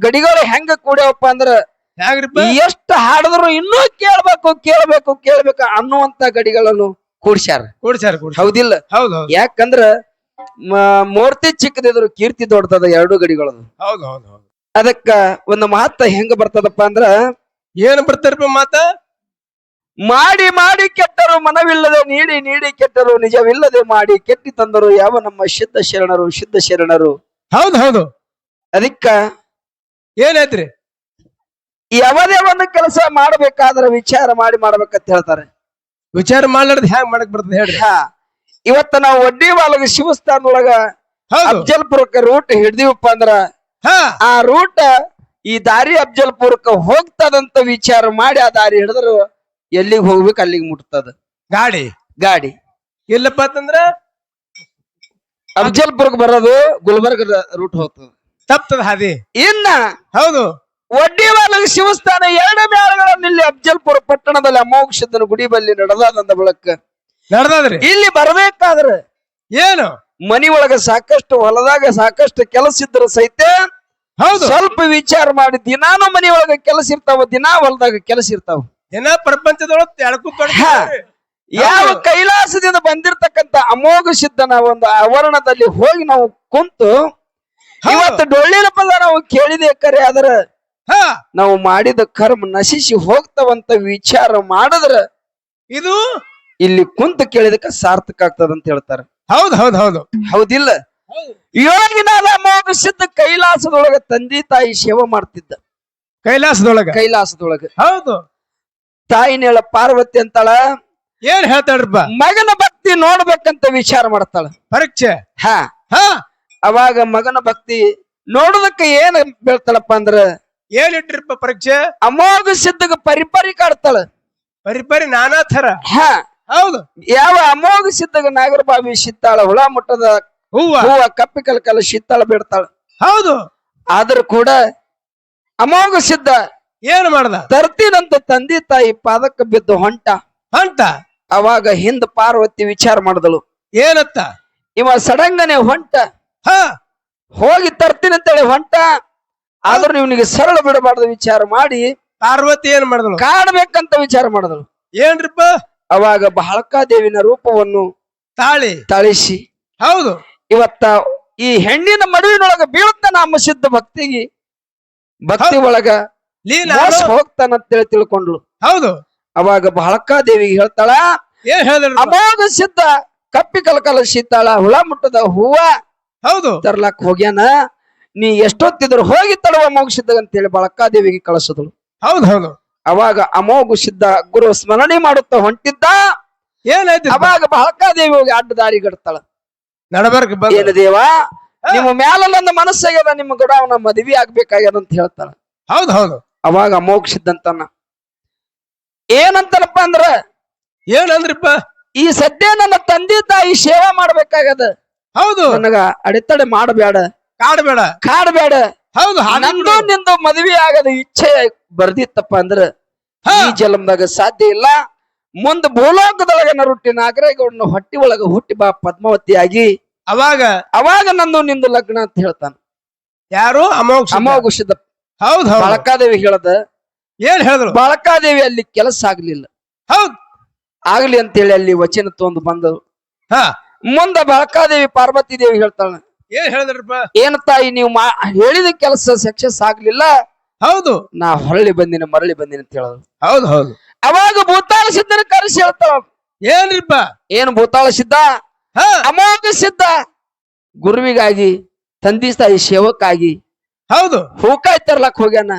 ಗಡಿಗಳು ಹೆಂಗ ಕೂಡ್ಯಾವಪ್ಪ ಅಂದ್ರ ಹ್ಯಾಂಗ್ರಿಪ್ಪ ಎಷ್ಟು ಹಾಡಿದ್ರು ಇನ್ನೂ ಕೇಳ್ಬೇಕು ಕೇಳ್ಬೇಕು ಕೇಳ್ಬೇಕು ಅನ್ನುವಂತ ಗಡಿಗಳನ್ನು ಕೂಡ್ಸ್ಯಾರ. ಕೂಡ್ಸಾರ ಹೌದಿಲ್ಲ? ಹೌದ್ ಹೌದ್ ಯಾಕಂದ್ರ ಮೂರ್ತಿ ಚಿಕ್ಕದಿದ್ರು ಕೀರ್ತಿ ದೊಡ್ಡದ ಎರಡು ಗಡಿಗಳದು. ಹೌದ್ ಹೌದ್ ಹೌದ್ ಅದಕ್ಕ ಒಂದು ಮಾತ ಹೆಂಗ ಬರ್ತದಪ್ಪ ಅಂದ್ರ ಏನ್ ಬರ್ತಾರಪ್ಪ ಮಾತ? ಮಾಡಿ ಮಾಡಿ ಕೆಟ್ಟರು ಮನವಿಲ್ಲದೆ ನೀಡಿ ನೀಡಿ ಕೆಟ್ಟರು ನಿಜವಿಲ್ಲದೆ ಮಾಡಿ ಕೆಟ್ಟಿ ತಂದರು ಯಾವ ನಮ್ಮ ಸಿದ್ಧ ಶರಣರು. ಹೌದ್ ಹೌದು. ಅದಕ್ಕ ಏನೈತ್ರಿ? ಯಾವುದೇ ಒಂದು ಕೆಲಸ ಮಾಡ್ಬೇಕಾದ್ರೆ ವಿಚಾರ ಮಾಡಿ ಮಾಡ್ಬೇಕಂತ ಹೇಳ್ತಾರೆ. ವಿಚಾರ ಮಾಡ್ಲಾರ್ದ ಹ್ಯಾಂಗ್ ಮಾಡಕ್ ಬರ್ತದ ಹೇಳ್ರಿ? ಇವತ್ತ ನಾವು ವಡ್ಡಿ ಬಾಲಗ ಶಿವಸ್ಥಾನದೊಳಗ ಹೌದು ಅಫ್ಜಲ್ಪುರಕ್ಕೆ ರೂಟ್ ಹಿಡ್ದಿವಪ್ಪ ಅಂದ್ರ ಹಾ ಆ ರೂಟ್ ಈ ದಾರಿ ಅಫ್ಜಲ್ಪುರಕ್ಕೆ ಹೋಗ್ತದಂತ ವಿಚಾರ ಮಾಡಿ ಆ ದಾರಿ ಹಿಡಿದ್ರು ಎಲ್ಲಿಗೆ ಹೋಗ್ಬೇಕು ಅಲ್ಲಿಗೆ ಮುಟ್ತದ ಗಾಡಿ. ಇಲ್ಲಪ್ಪ ಅಂತಂದ್ರ ಅಫ್ಜಲ್ಪುರಕ್ಕೆ ಬರೋದು ಗುಲ್ಬರ್ಗ ರೂಟ್ ಹೋಗ್ತದ, ತಪ್ತದ ಹಾದಿ. ಇನ್ನ ಹೌದು ವಡ್ಡಿ ಬಾಲಗ ಶಿವಸ್ಥಾನ ಎರಡು ಮೇಳಗಳನ್ನು ಇಲ್ಲಿ ಅಫ್ಜಲ್ಪುರ ಪಟ್ಟಣದಲ್ಲಿ ಅಮೋಘ ಸಿದ್ಧನ ಗುಡಿ ಬಲ್ಲಿ ನಡೆದಾದಂದ ಬಳಕ ನಡ್ದದ್ರಿ. ಇಲ್ಲಿ ಬರ್ಬೇಕಾದ್ರೆ ಏನು ಮನಿ ಒಳಗ ಸಾಕಷ್ಟು ಹೊಲದಾಗ ಸಾಕಷ್ಟು ಕೆಲಸ ಇದ್ರು ಸಹಿತ ಹೌದು ಸ್ವಲ್ಪ ವಿಚಾರ ಮಾಡಿ ದಿನಾನು ಮನಿ ಒಳಗ ಕೆಲಸ ಇರ್ತಾವ, ದಿನಾ ಹೊಲದಾಗ ಕೆಲಸ ಇರ್ತಾವ. ದಿನ ಪ್ರಪಂಚದೊಳಗ ಎಳ್ಕೂತ್ ಯಾವ ಕೈಲಾಸದಿಂದ ಬಂದಿರತಕ್ಕಂತ ಅಮೋಘ ಸಿದ್ಧನ ಒಂದು ಆವರಣದಲ್ಲಿ ಹೋಗಿ ನಾವು ಕುಂತು ಇವತ್ತು ಡೊಳ್ಳಿನ ಪದ ನಾವು ಕೇಳಿದೆ ಕರೆ ಆದ್ರ ನಾವು ಮಾಡಿದ ಕರ್ಮ ನಶಿಸಿ ಹೋಗ್ತಾವಂತ ವಿಚಾರ ಮಾಡಿದ್ರ ಇದು ಇಲ್ಲಿ ಕುಂತು ಕೇಳಿದಕ್ಕೆ ಸಾರ್ಥಕ ಆಗ್ತದ ಅಂತ ಹೇಳ್ತಾರ. ಹೌದ್ ಹೌದ್ ಹೌದು ಹೌದಿಲ್ಲ? ಯೋಗಿನಾದ ಅಮೋಘ ಸಿದ್ಧ ಕೈಲಾಸದೊಳಗ ತಂದೆ ತಾಯಿ ಸೇವೆ ಮಾಡ್ತಿದ್ದ. ಕೈಲಾಸದೊಳಗ ಹೌದು ತಾಯಿನೇಳ ಪಾರ್ವತಿ ಅಂತಾಳ, ಏನ್ ಹೇಳ್ತಾಳ್ರಪ್ಪ? ಮಗನ ಭಕ್ತಿ ನೋಡ್ಬೇಕಂತ ವಿಚಾರ ಮಾಡ್ತಾಳ. ಪರೀಕ್ಷೆ ಅವಾಗ ಮಗನ ಭಕ್ತಿ ನೋಡೋದಕ್ಕೆ ಏನ್ ಬೀಳ್ತಾಳಪ್ಪ ಅಂದ್ರ ಏನ್ ಇಟ್ರಿಪ್ಪ ಪರೀಕ್ಷೆ? ಅಮೋಘ ಸಿದ್ಧಗ ಪರಿಪರಿ ಕಾಡ್ತಾಳ. ಪರಿಪರಿ ನಾನಾ ತರ. ಹೌದು ಯಾವ ಅಮೋಘ ಸಿದ್ಧಗ ನಾಗರಬಾವಿ ಶಿತ್ತಾಳ, ಹುಳ ಮುಟ್ಟದ ಹೂವ ಕಪ್ಪಿ ಕಲ್ಕಲ ಶಿತ್ತಾಳ ಬಿಡ್ತಾಳ. ಹೌದು ಆದ್ರೂ ಕೂಡ ಅಮೋಘ ಸಿದ್ಧ ಏನ್ ಮಾಡ್ದ? ತರ್ತೀನಂತ ತಂದೆ ತಾಯಿ ಪಾದಕ್ಕೆ ಬಿದ್ದು ಹೊಂಟ. ಅವಾಗ ಹಿಂದ ಪಾರ್ವತಿ ವಿಚಾರ ಮಾಡಿದಳು, ಏನತ್ತ? ಇವ ಸಡಂಗನೆ ಹೊಂಟ, ಹೋಗಿ ತರ್ತೀನಂತೇಳಿ ಹೊಂಟ. ಆದ್ರೂ ಇವನಿಗೆ ಸರಳ ಬಿಡಬಾರ್ದು ವಿಚಾರ ಮಾಡಿ ಪಾರ್ವತಿ ಏನ್ ಮಾಡಿದಳು? ಕಾಡ್ಬೇಕಂತ ವಿಚಾರ ಮಾಡಿದಳು. ಏನ್ರಿಪ್ಪ? ಅವಾಗ ಬಹಳಕಾದೇವಿನ ರೂಪವನ್ನು ತಾಳಿಸಿ ಹೌದು ಇವತ್ತ ಈ ಹೆಣ್ಣಿನ ಮಡುವಿನೊಳಗ ಬೀಳುತ್ತ ನಮ್ಮ ಸಿದ್ಧ ಭಕ್ತಿ ಒಳಗ ಹೋಗ್ತಾನಂತೇಳಿ ತಿಳ್ಕೊಂಡ್ಳು. ಹೌದು ಅವಾಗ ಬಹಳಕಾದೇವಿಗೆ ಹೇಳ್ತಾಳ, ಏನ್ ಹೇಳಿದ್ರು? ಅಮೋಘ ಸಿದ್ಧ ಕಪ್ಪಿ ಕಲಕಲ ಶಿತ್ತಾಳ, ಹುಳ ಮುಟ್ಟದ ಹೂವ ಹೌದು ತರ್ಲಾಕ್ ಹೋಗ್ಯಾನ, ನೀ ಎಷ್ಟೊತ್ತಿದ್ರು ಹೋಗಿ ತಡುವ ಅಮೋಘ ಸಿದ್ಧ ಅಂತೇಳಿ ಬಹಳಕಾದೇವಿಗೆ ಕಳಿಸಿದಳು. ಹೌದು ಹೌದು ಅವಾಗ ಅಮೋಘ ಸಿದ್ಧ ಗುರು ಸ್ಮರಣೆ ಮಾಡುತ್ತಾ ಹೊಂಟಿದ್ದ. ಏನಾಯ್ತು? ಅವಾಗ ಬಹಳಕಾದೇವಿ ಹೋಗಿ ಅಡ್ಡ ದಾರಿ ಗಡ್ತಾಳ. ಏನು ದೇವ, ನಿಮ್ಮ ಮ್ಯಾಲ ನನ್ನ ಮನಸ್ಸಾಗ್ಯದ, ನಿಮ್ಮ ಕೂಡ ಅವನ ಮದುವೆ ಆಗ್ಬೇಕಾಗ್ಯದ ಅಂತ ಹೇಳ್ತಾಳ. ಹೌದು ಹೌದು ಅವಾಗ ಅಮೋಘ ಸಿದ್ಧಂತನ ಏನಂತಾರಪ್ಪ ಅಂದ್ರ, ಏನಂದ್ರಿಪ್ಪ? ಈ ಸದ್ಯ ನನ್ನ ತಂದೆ ತಾಯಿ ಸೇವಾ ಮಾಡ್ಬೇಕಾಗದ. ಹೌದು ನನಗ ಅಡೆತಡೆ ಮಾಡಬೇಡ, ಕಾಡಬೇಡ. ಹೌದು ನಂದು ನಿಂದು ಮದುವೆ ಆಗದ ಇಚ್ಛೆ ಬರ್ದಿತ್ತಪ್ಪ ಅಂದ್ರ ಈ ಜನ್ಮದಾಗ ಸಾಧ್ಯ ಇಲ್ಲ. ಮುಂದ ಭೂಲೋಕದೊಳಗ ನರುಟ್ಟಿ ನಾಗರೇಗೌಡನ ಹೊಟ್ಟಿ ಒಳಗ ಹುಟ್ಟಿ ಬಾ ಪದ್ಮಾವತಿಯಾಗಿ, ಅವಾಗ ನಂದು ನಿಂದು ಲಗ್ನ ಅಂತ ಹೇಳ್ತಾನ. ಯಾರು? ಅಮೋಘ ಸಿದ್ಧ. ಹೌದು ಬಾಳಕಾದೇವಿ ಹೇಳದ. ಏನ್ ಹೇಳಿದ್ರು? ಬಾಳಕಾದೇವಿ ಅಲ್ಲಿ ಕೆಲಸ ಆಗ್ಲಿಲ್ಲ. ಹೌದು ಆಗ್ಲಿ ಅಂತೇಳಿ ಅಲ್ಲಿ ವಚನ ತೊಂದು ಬಂದರು. ಮುಂದ ಬಾಳಕಾದೇವಿ ಪಾರ್ವತಿ ದೇವಿ ಹೇಳ್ತಾಳ, ಏನ್ ಹೇಳಿದ್ರಪ್ಪ? ಏನ್ ತಾಯಿ, ನೀವು ಹೇಳಿದ ಕೆಲಸ ಸಕ್ಸಸ್ ಆಗ್ಲಿಲ್ಲ, ಹೌದು ನಾ ಹೊರಳಿ ಬಂದಿನ ಮರಳಿ ಬಂದಿನ ಅಂತ ಹೇಳೋದು. ಹೌದು ಹೌದು ಅವಾಗ ಭೂತಾಳ ಸಿದ್ಧನ ಕರೆಸಿ ಹೇಳ್ತಾಳ, ಏನ್ರಿಪ್ಪ? ಏನು ಭೂತಾಳ ಸಿದ್ಧ? ಅಮೋಘ ಸಿದ್ಧ ಗುರುವಿಗಾಗಿ ತಂದೆ ತಾಯಿ ಸೇವಕ್ಕಾಗಿ ಹೌದು ಹೂಕಾಯ್ ತರ್ಲಕ್ ಹೋಗ್ಯಾನ.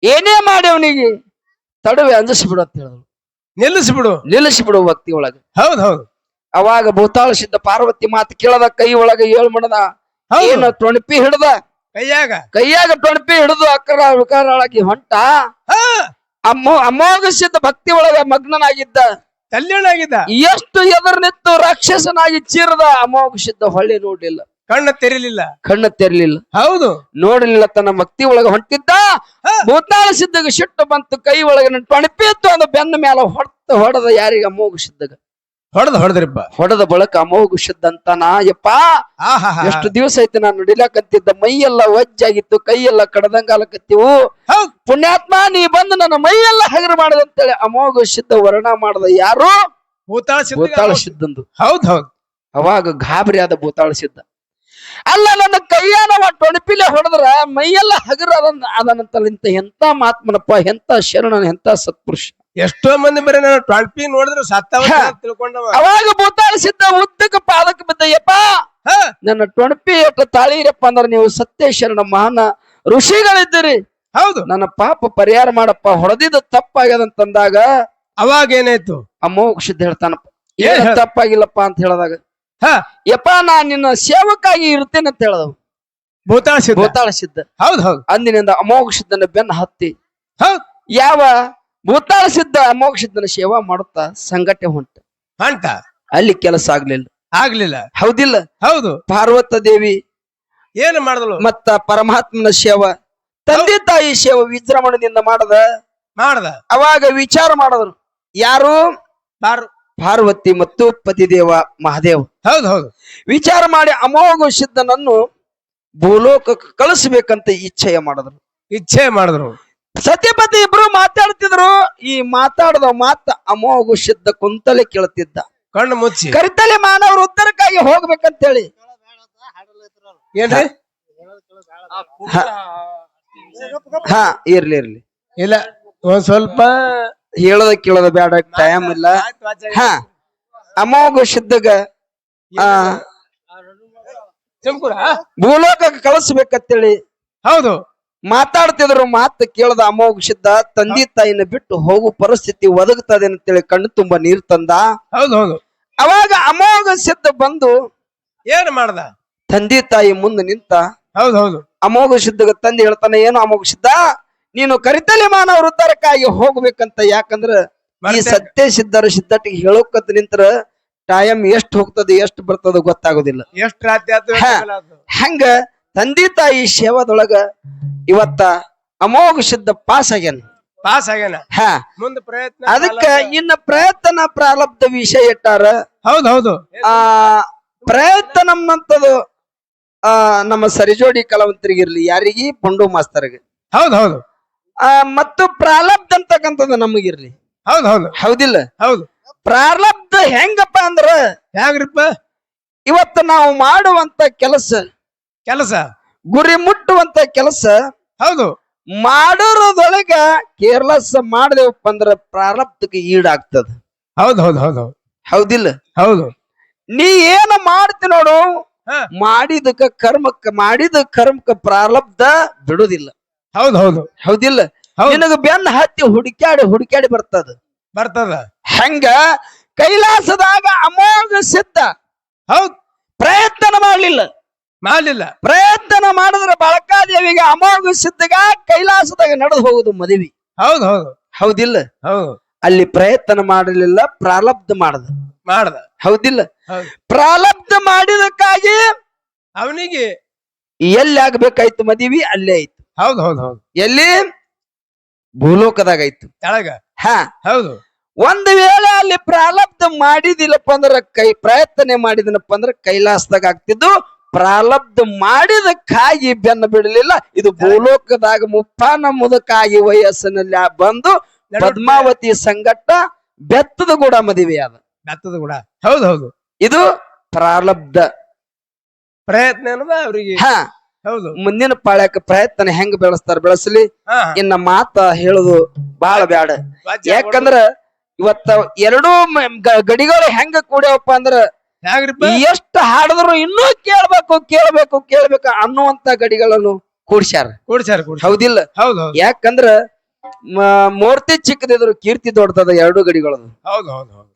ಏನೇ ಮಾಡಿ ಅವನಿಗೆ ತಡವೆ ಅಂಜಿಸ್ಬಿಡು ಅಂತ ಹೇಳಿದ್ರು. ನಿಲ್ಲಿಸ್ಬಿಡು ಭಕ್ತಿ ಒಳಗ. ಹೌದು ಹೌದು ಅವಾಗ ಭೂತಾಳ ಸಿದ್ಧ ಪಾರ್ವತಿ ಮಾತು ಕೇಳದ, ಕೈ ಒಳಗ ಏಳು ಮಣದ ಏನು ಟೊಣಪಿ ಹಿಡ್ದ, ಕೈಯಾಗ ಟೊಣಪಿ ಹಿಡಿದು ಅಕ್ಕರ ವಿಕಾರೊಳಗಿ ಹೊಂಟ. ಅಮೋಘ ಸಿದ್ಧ ಭಕ್ತಿ ಒಳಗ ಮಗ್ನನಾಗಿದ್ದ, ಎಷ್ಟು ಎದುರು ನಿಂತು ರಾಕ್ಷಸನಾಗಿ ಚೀರದ ಅಮೋಘ ಸಿದ್ಧ ಹೊಳ್ಳಿ ನೋಡ್ಲಿಲ್ಲ, ಕಣ್ಣ ತೆರಲಿಲ್ಲ. ಹೌದು ನೋಡಲಿಲ್ಲ, ತನ್ನ ಭಕ್ತಿ ಒಳಗ ಹೊಂಟಿದ್ದ. ಭೂತಾಳ ಸಿದ್ಧಗ ಸಿಟ್ಟು ಬಂತು, ಕೈ ಒಳಗ ಟೊಣಪಿ ಇತ್ತು, ಒಂದು ಬೆನ್ನ ಮೇಲೆ ಹೊಡೆದ ಯಾರಿಗ? ಅಮೋಘ ಸಿದ್ಧಗ. ಹೊಡೆದ್ರಿಪ್ಪ. ಹೊಡೆದ ಬಳಕ ಅಮೋಘ ಸಿದ್ಧ ಅಂತಾನ, ಯಪ್ಪ ಎಷ್ಟು ದಿವಸ ಐತಿ ನಾನು ನಡಿಲಾಕಂತಿದ್ದ, ಮೈಯೆಲ್ಲ ಒಜ್ಜಾಗಿತ್ತು, ಕೈಯೆಲ್ಲ ಕಡದಂಗಾಲಕತ್ತಿವು, ಪುಣ್ಯಾತ್ಮ ನೀ ಬಂದು ನನ್ನ ಮೈಯೆಲ್ಲ ಹಗರ ಮಾಡದಂತೇಳಿ ಅಮೋಘ ಸಿದ್ಧ ವರ್ಣ ಮಾಡದ. ಯಾರು? ಭೂತಾಳ ಸಿದ್ಧಂದು. ಹೌದ್ ಹೌದ್. ಅವಾಗ ಗಾಬರಿ ಆದ ಭೂತಾಳ ಸಿದ್ಧ. ಅಲ್ಲ ನನ್ನ ಕೈಯಾನ ಟೊಣಪಿಲೆ ಹೊಡೆದ್ರ ಮೈಯೆಲ್ಲ ಹಗರ ಅದನಂತ ಎಂತ ಮಾತ್ಮನಪ್ಪ, ಎಂತ ಶರಣನ, ಎಂತ ಸತ್ಪುರುಷ. ಎಷ್ಟೋ ಮಂದಿ ಬರೀ ನಾನು ಟೊಣಪಿ ನೋಡಿದ್ರು ಸತ್ತವ ತಿಳ್ಕೊಂಡವ. ಅವಾಗ ಭೂತಾಳ ಸಿದ್ಧ ಉದ್ದಕ್ಕೆ ಪಾದಕ್ಕೆ ಬಿದ್ದಯ್ಯಪ್ಪ, ನನ್ನ ಟೊಣಪಿ ಎಷ್ಟು ತಾಳಿರಪ್ಪ ಅಂದ್ರ ನೀವು ಸತ್ಯ ಶರಣ ಮಹಾನ ಋಷಿಗಳಿದ್ದೀರಿ, ಹೌದು, ನನ್ನ ಪಾಪ ಪರಿಹಾರ ಮಾಡಪ್ಪ, ಹೊಡೆದಿದ್ದು ತಪ್ಪಾಗ್ಯದಂತಂದಾಗ ಅವಾಗ ಏನಾಯ್ತು? ಅಮೋಘ ಸಿದ್ಧ ಹೇಳ್ತಾನಪ್ಪ, ಏನ್ ತಪ್ಪಾಗಿಲ್ಲಪ್ಪ ಅಂತ ಹೇಳಿದಾಗ, ಯಪ್ಪ ನಾ ನಿನ್ನ ಸೇವಕ್ಕಾಗಿ ಇರ್ತೇನೆ ಅಂತ ಹೇಳದವ್ ಭೂತಾಳ ಸಿದ್ಧ. ಹೌದ್ ಹೌದು. ಅಂದಿನಿಂದ ಅಮೋಘ ಸಿದ್ಧನ ಬೆನ್ನ ಹತ್ತಿ ಹೌದ್ ಯಾವ ಭೂತಾಳ ಸಿದ್ಧ ಅಮೋಘ ಸಿದ್ಧನ ಸೇವಾ ಮಾಡುತ್ತಾ ಸಂಘಟನೆ ಹೊಂಟ ಅಲ್ಲಿ ಕೆಲಸ ಆಗ್ಲಿಲ್ಲ. ಹೌದಿಲ್ಲ? ಹೌದು. ಪಾರ್ವತ ದೇವಿ ಏನು ಮಾಡಿದಳು? ಮತ್ತ ಪರಮಾತ್ಮನ ಸೇವ, ತಂದೆ ತಾಯಿ ಸೇವ ವಿಜೃಂಭಣೆಯಿಂದ ಮಾಡದ. ಅವಾಗ ವಿಚಾರ ಮಾಡಿದ್ರು ಯಾರು? ಪಾರ್ವತಿ ಮತ್ತು ಪತಿದೇವ ಮಹಾದೇವ. ಹೌದು ಹೌದು. ವಿಚಾರ ಮಾಡಿ ಅಮೋಘ ಸಿದ್ಧನನ್ನು ಭೂಲೋಕಕ್ಕೆ ಕಳಿಸ್ಬೇಕಂತ ಇಚ್ಛೆ ಮಾಡಿದ್ರು. ಸತ್ಯಪತಿ ಇಬ್ರು ಮಾತಾಡ್ತಿದ್ರು. ಈ ಮಾತಾಡದ ಮಾತ ಅಮೋಘ ಸಿದ್ಧ ಕುಂತಲೆ ಕೇಳ್ತಿದ್ದ, ಕಣ್ಣು ಮುಚ್ಚಿ. ಕರಿತಲೆ ಮಾನವರು ಉತ್ತರಕ್ಕಾಗಿ ಹೋಗ್ಬೇಕಂತೇಳಿ. ಏನ್ರಿ? ಹಾ ಇರ್ಲಿ ಇಲ್ಲ, ಒಂದ್ ಸ್ವಲ್ಪ ಹೇಳದ ಕೇಳದ ಬೇಡ, ಟೈಮ್ ಇಲ್ಲ. ಹಾ ಅಮೋಘ ಸಿದ್ಧಗ ಭೂಲೋಕಕ್ಕೆ ಕಳಿಸ್ಬೇಕಂತೇಳಿ ಹೌದು ಮಾತಾಡ್ತಿದ್ರು. ಮಾತು ಕೇಳದ ಅಮೋಘ ಸಿದ್ಧ ತಂದೆ ತಾಯಿನ ಬಿಟ್ಟು ಹೋಗು ಪರಿಸ್ಥಿತಿ ಒದಗುತ್ತದೆ ಅಂತೇಳಿ ಕಣ್ಣು ತುಂಬಾ ನೀರ್ ತಂದ. ಹೌದು ಹೌದು. ಅವಾಗ ಅಮೋಘ ಸಿದ್ಧ ಬಂದು ಏನ್ ಮಾಡ್ದ? ತಂದೆ ತಾಯಿ ಮುಂದೆ ನಿಂತ. ಹೌದು ಹೌದು. ಅಮೋಘ ಸಿದ್ಧಗ ತಂದೆ ಹೇಳ್ತಾನೆ, ಏನು ಅಮೋಘ ಸಿದ್ಧ, ನೀನು ಕರಿತಲೆ ಮಾನವ ಉದ್ಧಾರಕ್ಕಾಗಿ ಹೋಗ್ಬೇಕಂತ. ಯಾಕಂದ್ರ ಈ ಸತ್ಯ ಸಿದ್ಧರ ಸಿದ್ಧಟಿಗೆ ಹೇಳೋಕತ್ ನಿಂತ್ರ ಟೈಮ್ ಎಷ್ಟು ಹೋಗ್ತದೆ ಎಷ್ಟು ಬರ್ತದ ಗೊತ್ತಾಗೋದಿಲ್ಲ. ಹಂಗ ತಂದೆ ತಾಯಿ ಸೇವಾದೊಳಗ ಇವತ್ತ ಅಮೋಘ ಸಿದ್ಧ ಪಾಸ್ ಆಗ್ಯಾನ. ಮುಂದೆ ಪ್ರಯತ್ನ, ಅದಕ್ಕ ಇನ್ನ ಪ್ರಯತ್ನ ಪ್ರಾರಬ್ಧ ವಿಷಯ ಇಟ್ಟಾರ. ಹೌದು ಹೌದು. ಪ್ರಯತ್ನ ನಮ್ಮಂತದು ನಮ್ಮ ಸರಿಜೋಡಿ ಕಲಾವಂತರಿಗಿರ್ಲಿ, ಯಾರಿಗಿ ಪಂಡು ಮಾಸ್ತರ್ಗೆ. ಹೌದು ಹೌದು. ಮತ್ತು ಪ್ರಾರಬ್ಧ ಅಂತಕ್ಕಂಥದ್ದು ನಮಗಿರ್ಲಿ. ಹೌದು ಹೌದು. ಹೌದಿಲ್ಲ? ಹೌದು. ಪ್ರಾರಬ್ಧ ಹೆಂಗಪ್ಪ ಅಂದ್ರ ಹೆಂಗ್ರಿಪ್ಪ? ಇವತ್ತು ನಾವು ಮಾಡುವಂತ ಕೆಲಸ ಗುರಿ ಮುಟ್ಟುವಂತ ಕೆಲಸ, ಹೌದು, ಮಾಡೋದ್ರೊಳಗ ಕೇರ್ಲೆಸ್ ಮಾಡದೇವಪ್ಪ ಅಂದ್ರ ಪ್ರಾರಬ್ಧಕ್ಕೆ ಈಡಾಗ್ತದ. ಹೌದು ಹೌದು ಹೌದು. ಹೌದಿಲ್ಲ? ಹೌದು. ನೀ ಏನ ಮಾಡ್ತಿ ನೋಡು, ಮಾಡಿದ ಕರ್ಮಕ್ಕ ಪ್ರಾರಬ್ಧ ಬಿಡುದಿಲ್ಲ. ಹೌದು ಹೌದು. ಹೌದಿಲ್ಲ? ನಿನಗ ಬೆನ್ನ ಹತ್ತಿ ಹುಡುಕ್ಯಾಡಿ ಬರ್ತದ. ಹಂಗ ಕೈಲಾಸದಾಗ ಅಮೋಘ ಸಿದ್ಧ ಹೌದ್ ಪ್ರಯತ್ನ ಮಾಡ್ಲಿಲ್ಲ. ಪ್ರಯತ್ನ ಮಾಡಿದ್ರೆ ಬಳಕಾದೇವಿಗೆ ಅಮೋಘ ಸಿದ್ಧಗ ಕೈಲಾಸದಾಗ ನಡೆದು ಹೋಗುದು ಮದುವೆ. ಹೌದು ಹೌದು. ಹೌದಿಲ್ಲ? ಹೌದು. ಅಲ್ಲಿ ಪ್ರಯತ್ನ ಮಾಡಲಿಲ್ಲ, ಪ್ರಾರಬ್ಧ ಮಾಡ್ದ. ಹೌದಿಲ್ಲ? ಪ್ರಾರಬ್ಧ ಮಾಡಿದಕ್ಕಾಗಿ ಅವನಿಗೆ ಎಲ್ಲಿ ಆಗ್ಬೇಕಾಯ್ತು ಮದುವೆ, ಅಲ್ಲೇ ಆಯ್ತು. ಹೌದು ಹೌದು ಹೌದು. ಎಲ್ಲಿ? ಭೂಲೋಕದಾಗ ಆಯ್ತು. ಹೌದು. ಒಂದ್ ವೇಳೆ ಅಲ್ಲಿ ಪ್ರಾರಬ್ಧ ಮಾಡಿದಿಲ್ಲಪ್ಪ ಅಂದ್ರ ಪ್ರಯತ್ನ ಮಾಡಿದನಪ್ಪ ಅಂದ್ರ ಕೈಲಾಸದಾಗ ಆಗ್ತಿದ್ದು. ಪ್ರಾರಬ್ಧ ಮಾಡಿದಕ್ಕಾಗಿ ಬೆನ್ನ ಬಿಡಲಿಲ್ಲ. ಇದು ಭೂಲೋಕದಾಗ ಮುಪ್ಪಾನ ಮುದಕ್ಕಾಗಿ ವಯಸ್ಸಿನಲ್ಲಿ ಬಂದು ಪದ್ಮಾವತಿ ಸಂಗಟ ಬೆತ್ತದ ಕೂಡ ಮದುವೆ ಆದ. ಹೌದು ಹೌದು. ಇದು ಪ್ರಾರಬ್ಧ ಪ್ರಯತ್ನ ಅವ್ರಿಗೆ. ಹೌದು. ಮುಂದಿನ ಪಾಳ್ಯಕ್ಕೆ ಪ್ರಯತ್ನ ಹೆಂಗ್ ಬೆಳೆಸ್ಲಿ. ಇನ್ನ ಮಾತ ಹೇಳುದು ಬಾಳ ಬ್ಯಾಡ. ಯಾಕಂದ್ರ ಇವತ್ತ ಎರಡೂ ಗಡಿಗಳು ಹೆಂಗ ಕೂಡ್ಯಾವಪ್ಪ ಅಂದ್ರ ಎಷ್ಟು ಹಾಡಿದ್ರು ಇನ್ನೂ ಕೇಳ್ಬೇಕು ಅನ್ನುವಂತ ಗಡಿಗಳನ್ನು ಕೂಡ್ಸ್ಯಾರ. ಹೌದಿಲ್ಲ? ಯಾಕಂದ್ರ ಮೂರ್ತಿ ಚಿಕ್ಕದಿದ್ರು ಕೀರ್ತಿ ದೊಡ್ಡದ ಎರಡು ಗಡಿಗಳದು.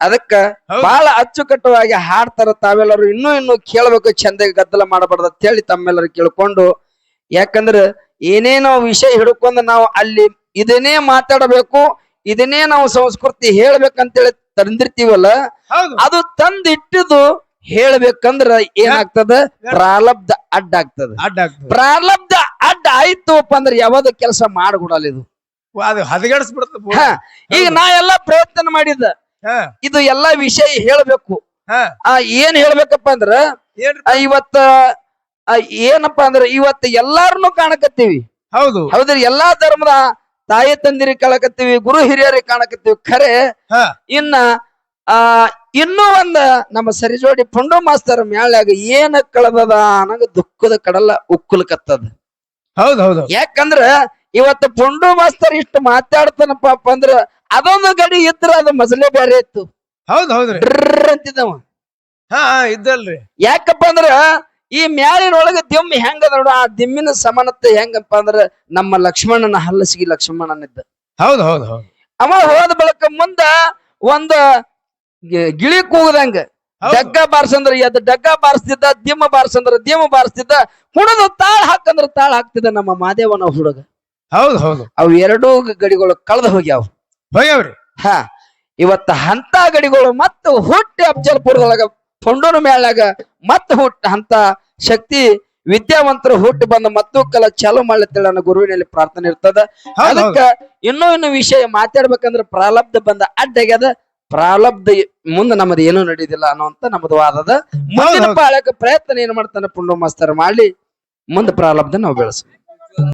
ಅದಕ್ಕ ಬಹಳ ಅಚ್ಚುಕಟ್ಟವಾಗಿ ಹಾಡ್ತಾರ. ತಾವೆಲ್ಲರೂ ಇನ್ನೂ ಕೇಳ್ಬೇಕು, ಚಂದ ಗದ್ದಲ ಮಾಡಬಾರ್ದು ಅಂತ ಹೇಳಿ ತಮ್ಮೆಲ್ಲರೂ ಕೇಳ್ಕೊಂಡು, ಯಾಕಂದ್ರ ಏನೇನೋ ವಿಷಯ ಹಿಡ್ಕೊಂಡು ನಾವು ಅಲ್ಲಿ ಇದನ್ನೇ ಮಾತಾಡಬೇಕು, ಇದನ್ನೇ ನಾವು ಸಂಸ್ಕೃತಿ ಹೇಳ್ಬೇಕಂತೇಳಿ ತಂದಿರ್ತೀವಲ್ಲ, ಅದು ತಂದಿಟ್ಟಿದ್ದು ಹೇಳ್ಬೇಕಂದ್ರ ಏನಾಗ್ತದ? ಪ್ರಾರಬ್ಧ ಅಡ್ಡ ಆಗ್ತದ. ಪ್ರಾರಬ್ಧ ಅಡ್ಡ ಆಯ್ತುಪ್ಪ ಅಂದ್ರ ಯಾವ್ದು ಕೆಲಸ ಮಾಡ್ಕೊಡಲ್ಲ ಇದು. ಹದಗೆಡಿಸ್ಬಿಡ್ತದ. ಈಗ ನಾ ಎಲ್ಲಾ ಪ್ರಯತ್ನ ಮಾಡಿದ್ದ, ಹಾ ಇದು ಎಲ್ಲಾ ವಿಷಯ ಹೇಳ್ಬೇಕು. ಹಾ ಏನ್ ಹೇಳ್ಬೇಕಪ್ಪ ಅಂದ್ರ ಏನ್ರಿ ಇವತ್ತ ಏನಪ್ಪಾ ಅಂದ್ರ ಇವತ್ತು ಎಲ್ಲಾರನು ಕಾಣಕತ್ತೀವಿ. ಹೌದು ಹೌದ್ರಿ, ಎಲ್ಲಾ ಧರ್ಮದ ತಾಯಿ ತಂದಿರಿ ಕಾಣಕತ್ತೀವಿ, ಗುರು ಹಿರಿಯರಿಗೆ ಕಾಣಕತ್ತೀವಿ. ಖರೆ ಹಾ ಇನ್ನ ಇನ್ನೂ ಒಂದ ನಮ್ಮ ಸರಿಜೋಡಿ ಪುಂಡು ಮಾಸ್ತರ್ ಮ್ಯಾಳ್ಯಾಗ ಏನ ಕಳದದ ಅನ್ನಂಗ ದುಃಖದ ಕಡಲ ಉಕ್ಕುಲ್ಕತ್ತದ. ಹೌದು ಹೌದು ಯಾಕಂದ್ರ ಇವತ್ತು ಪುಂಡು ಮಾಸ್ತರ್ ಇಷ್ಟು ಮಾತಾಡ್ತಾನಪ್ಪ ಅಂದ್ರ ಅದೊಂದು ಗಡಿ ಇದ್ರ ಅದು ಮಜಲೆ ಬೇರೆ ಇತ್ತು. ಹೌದು ಹೌದ್ರಿ ಅಂತಿದ್ದವ. ಹಾ ಇದ್ದಲ್ರಿ. ಯಾಕಪ್ಪ ಅಂದ್ರ ಈ ಮ್ಯಾಳಿನೊಳಗ ದಿಮ್ಮಿ ಹೆಂಗದ ನೋಡು, ಆ ದಿಮ್ಮಿನ ಸಮಾನತೆ ಹೆಂಗಪ್ಪ ಅಂದ್ರ ನಮ್ಮ ಲಕ್ಷ್ಮಣನ ಹಲ್ಲಸಿಗಿ ಲಕ್ಷ್ಮಣನಿದ್ದ. ಹೌದು ಹೌದು ಹೌದು ಅವ ಹೋದ ಬಳಕ ಮುಂದ ಒಂದ ಗಿಳಿ ಕೂಗದಂಗ ಡಗ್ಗ ಬಾರ್ಸಂದ್ರ ಎದ್ ಡಗ್ಗ ಬಾರಿಸ್ತಿದ್ದ, ದಿಮ್ಮ ಬಾರ್ಸಂದ್ರ ದಿಮ್ಮ ಬಾರಿಸ್ತಿದ್ದ, ಹುಡುಗ ತಾಳ ಹಾಕಂದ್ರ ತಾಳ ಹಾಕ್ತಿದ್ದ ನಮ್ಮ ಮಾದೇವನ ಹುಡುಗ. ಹೌದು ಹೌದು ಅವು ಎರಡೂ ಗಡಿಗಳು ಕಳೆದು ಹೋಗ್ಯಾವ. ಹೋಗ್ಯಾವ್ರಿ. ಹಾ ಇವತ್ತ ಅಂತ ಗಡಿಗಳು ಮತ್ತ ಹುಟ್ಟಿ ಅಫಜಲ್ಪುರದೊಳಗ ಪುಂಡೂರು ಮ್ಯಾಳಾಗ ಮತ್ತ ಹುಟ್ಟ ಅಂತ ಶಕ್ತಿ ವಿದ್ಯಾವಂತರು ಹುಟ್ಟಿ ಬಂದ ಮತ್ತು ಕಲ ಚಾಲು ಮಾಡ್ಲತ್ತೇಳ ಅನ್ನೋ ಗುರುವಿನಲ್ಲಿ ಪ್ರಾರ್ಥನೆ ಇರ್ತದ. ಅದಕ್ಕ ಇನ್ನೂ ವಿಷಯ ಮಾತಾಡ್ಬೇಕಂದ್ರ ಪ್ರಾರಬ್ಧ ಬಂದ ಅಡ್ಡಾಗ್ಯದ. ಪ್ರಾರಬ್ಧ ಮುಂದೆ ನಮ್ಮದು ಏನೂ ನಡೆಯುದಿಲ್ಲ ಅನ್ನುವಂತ ನಮ್ಮದು ವಾದದ. ಮುಂದಿನ ಪಾಳಕ ಪ್ರಯತ್ನ ಏನ್ ಮಾಡ್ತಾನೆ ಪುಂಡು ಮಾಸ್ತರ್ ಮಾಡಿ ಮುಂದೆ ಪ್ರಾರಬ್ಧ ನಾವು ಬೆಳೆಸ.